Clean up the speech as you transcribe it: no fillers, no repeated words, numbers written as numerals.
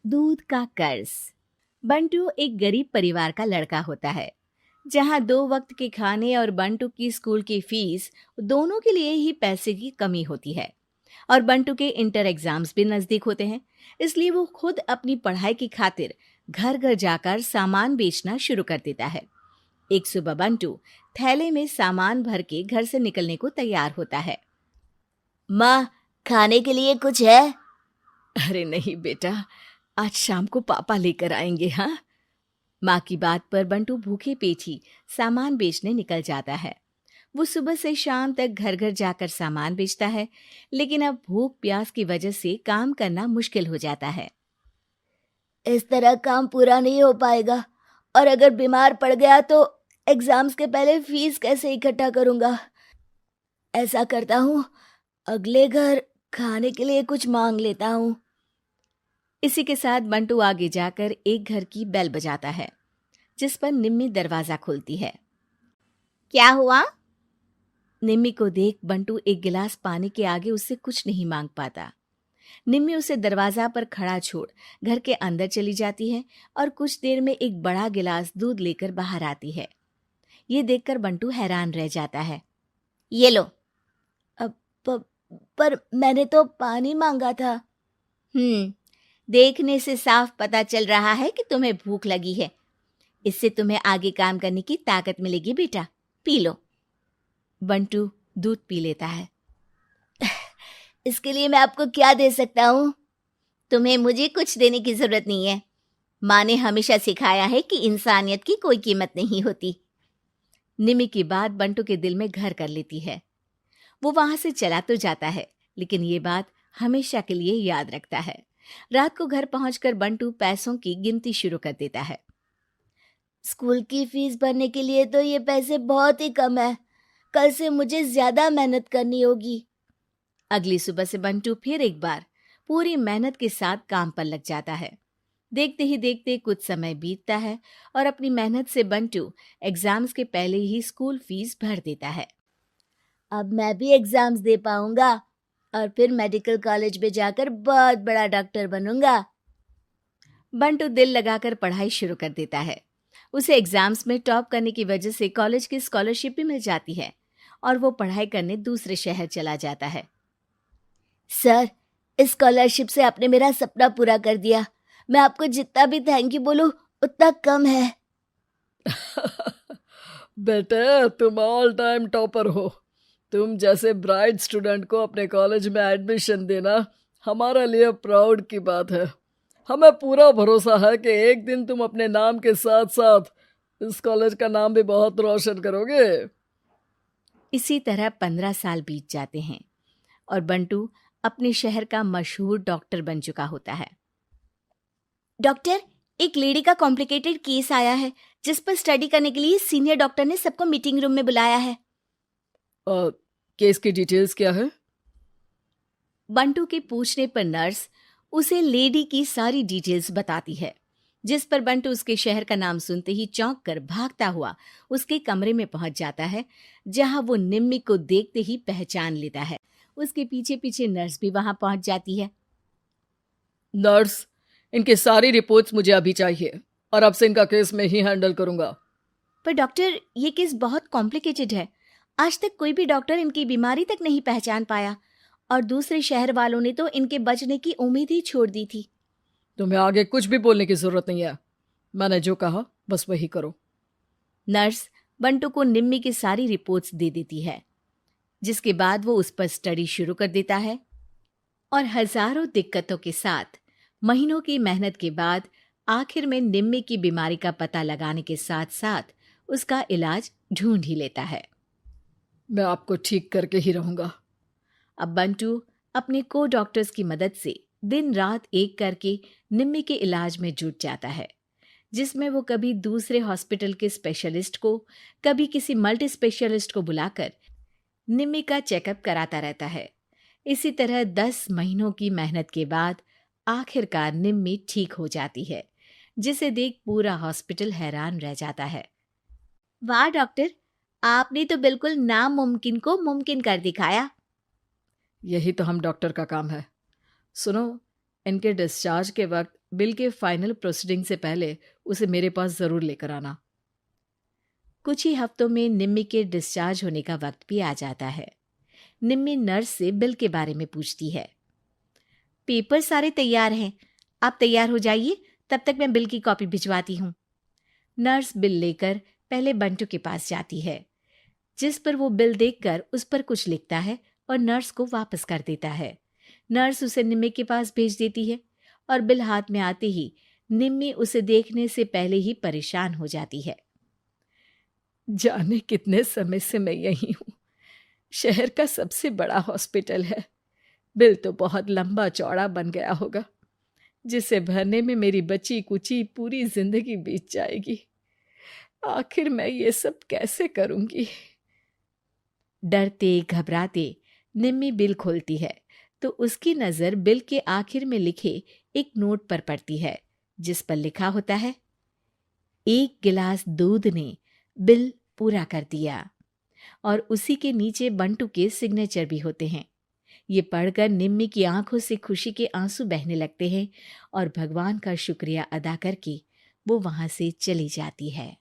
दूध का कर्ज। बंटू एक गरीब परिवार का लड़का होता है, जहां 2 वक्त के खाने और बंटू की स्कूल की फीस दोनों के लिए ही पैसे की कमी होती है। और बंटू के इंटर एग्जाम्स भी नजदीक होते हैं, इसलिए वो खुद अपनी पढ़ाई की खातिर घर घर जाकर सामान बेचना शुरू कर देता है। एक सुबह बंटू थैले में सामान भर के घर से निकलने को तैयार होता है। माँ, खाने के लिए कुछ है? अरे नहीं बेटा, आज शाम को पापा लेकर आएंगे। हाँ, माँ की बात पर बंटू भूखे पेट ही सामान बेचने निकल जाता है। वो सुबह से शाम तक घर घर जाकर सामान बेचता है, लेकिन अब भूख प्यास की वजह से काम करना मुश्किल हो जाता है। इस तरह काम पूरा नहीं हो पाएगा, और अगर बीमार पड़ गया तो एग्जाम्स के पहले फीस कैसे इकट्ठा करूंगा? ऐसा करता हूँ, अगले घर खाने के लिए कुछ मांग लेता हूँ। इसी के साथ बंटू आगे जाकर एक घर की बेल बजाता है, जिस पर निम्मी दरवाजा खोलती है। क्या हुआ? निम्मी को देख बंटू एक गिलास पानी के आगे उससे कुछ नहीं मांग पाता। निम्मी उसे दरवाजा पर खड़ा छोड़ घर के अंदर चली जाती है और कुछ देर में एक बड़ा गिलास दूध लेकर बाहर आती है। ये देखकर बंटू हैरान रह जाता है। ये लो। अब पर मैंने तो पानी मांगा था। देखने से साफ पता चल रहा है कि तुम्हें भूख लगी है। इससे तुम्हें आगे काम करने की ताकत मिलेगी बेटा, पी लो। बंटू दूध पी लेता है। इसके लिए मैं आपको क्या दे सकता हूँ? तुम्हें मुझे कुछ देने की जरूरत नहीं है। माँ ने हमेशा सिखाया है कि इंसानियत की कोई कीमत नहीं होती। निमी की बात बंटू के दिल में घर कर लेती है। वो वहां से चला तो जाता है, लेकिन ये बात हमेशा के लिए याद रखता है। रात को घर पहुंचकर बंटू पैसों की गिनती शुरू कर देता है। स्कूल की फीस भरने के लिए तो ये पैसे बहुत ही कम है। कल से मुझे ज्यादा मेहनत करनी होगी। अगली सुबह से बंटू फिर एक बार पूरी मेहनत के साथ काम पर लग जाता है। देखते ही देखते कुछ समय बीतता है और अपनी मेहनत से बंटू एग्जाम्स के पहले ही स्कूल फीस भर देता है। अब मैं भी एग्जाम्स दे पाऊंगा और फिर मेडिकल कॉलेज में जाकर बहुत बड़ा डॉक्टर बनूंगा। बंटू दिल लगाकर पढ़ाई शुरू कर देता है। उसे एग्जाम्स में टॉप करने की वजह से कॉलेज की स्कॉलरशिप भी मिल जाती है और वो पढ़ाई करने दूसरे शहर चला जाता है। सर, इस स्कॉलरशिप से आपने मेरा सपना पूरा कर दिया। मैं आपको जितना भी थैंक यू बोलूं उतना कम है। बेटे, तुम ऑल टाइम टॉपर हो। तुम जैसे ब्राइट स्टूडेंट को अपने कॉलेज में एडमिशन देना हमारे लिए प्राउड की बात है। हमें पूरा भरोसा है कि एक दिन तुम अपने नाम के साथ साथ इस कॉलेज का नाम भी बहुत रोशन करोगे। इसी तरह 15 साल बीत जाते हैं और बंटू अपने शहर का मशहूर डॉक्टर बन चुका होता है। डॉक्टर, एक लेडी का कॉम्प्लिकेटेड केस आया है, जिस पर स्टडी करने के लिए सीनियर डॉक्टर ने सबको मीटिंग रूम में बुलाया है। केस की डिटेल्स क्या है? बंटू के पूछने पर नर्स उसे लेडी की सारी डिटेल्स बताती है, जिस पर बंटू उसके शहर का नाम सुनते ही चौंक कर भागता हुआ उसके कमरे में पहुंच जाता है, जहां वो निम्मी को देखते ही पहचान लेता है। उसके पीछे पीछे नर्स भी वहां पहुंच जाती है। नर्स, इनकी सारी रिपोर्ट्स मुझे अभी चाहिए और अब से इनका केस मैं ही हैंडल करूंगा। पर डॉक्टर, ये केस बहुत कॉम्प्लिकेटेड है। आज तक कोई भी डॉक्टर इनकी बीमारी तक नहीं पहचान पाया, और दूसरे शहर वालों ने तो इनके बचने की उम्मीद ही छोड़ दी थी। तुम्हें आगे कुछ भी बोलने की जरूरत नहीं है। मैंने जो कहा बस वही करो। नर्स बंटू को निम्मी की सारी रिपोर्ट्स दे देती है, जिसके बाद वो उस पर स्टडी शुरू कर देता है और हजारों दिक्कतों के साथ महीनों की मेहनत के बाद आखिर में निम्मी की बीमारी का पता लगाने के साथ साथ उसका इलाज ढूंढ ही लेता है। मैं आपको ठीक करके ही रहूंगा। अब बंटू अपने को डॉक्टर्स की मदद से दिन रात एक करके निम्मी के इलाज में जुट जाता है, जिसमें वो कभी दूसरे हॉस्पिटल के स्पेशलिस्ट को, कभी किसी मल्टी स्पेशलिस्ट को बुलाकर निम्मी का चेकअप कराता रहता है। इसी तरह 10 महीनों की मेहनत के बाद आखिरकार निम्मी ठीक हो जाती है, जिसे देख पूरा हॉस्पिटल हैरान रह जाता है। वाह डॉक्टर, आपने तो बिल्कुल नामुमकिन को मुमकिन कर दिखाया। यही तो हम डॉक्टर का काम है। सुनो, इनके डिस्चार्ज के वक्त बिल के फाइनल प्रोसीडिंग से पहले उसे मेरे पास ज़रूर लेकर आना। कुछ ही हफ्तों में निम्मी के डिस्चार्ज होने का वक्त भी आ जाता है। निम्मी नर्स से बिल के बारे में पूछती है। पेपर सारे तैयार हैं, आप तैयार हो जाइए, तब तक मैं बिल की कॉपी भिजवाती हूँ। नर्स बिल लेकर पहले बंटू के पास जाती है, जिस पर वो बिल देखकर उस पर कुछ लिखता है और नर्स को वापस कर देता है। नर्स उसे निम्मी के पास भेज देती है और बिल हाथ में आते ही निम्मी उसे देखने से पहले ही परेशान हो जाती है। जाने कितने समय से मैं यहीं हूँ। शहर का सबसे बड़ा हॉस्पिटल है। बिल तो बहुत लंबा चौड़ा बन गया होगा, जिसे भरने में मेरी बची कुची पूरी जिंदगी बीत जाएगी। आखिर मैं ये सब कैसे करूंगी? डरते घबराते निम्मी बिल खोलती है तो उसकी नज़र बिल के आखिर में लिखे एक नोट पर पड़ती है, जिस पर लिखा होता है, 1 गिलास दूध ने बिल पूरा कर दिया। और उसी के नीचे बंटू के सिग्नेचर भी होते हैं। ये पढ़कर निम्मी की आंखों से खुशी के आंसू बहने लगते हैं और भगवान का शुक्रिया अदा करके वो वहां से चली जाती है।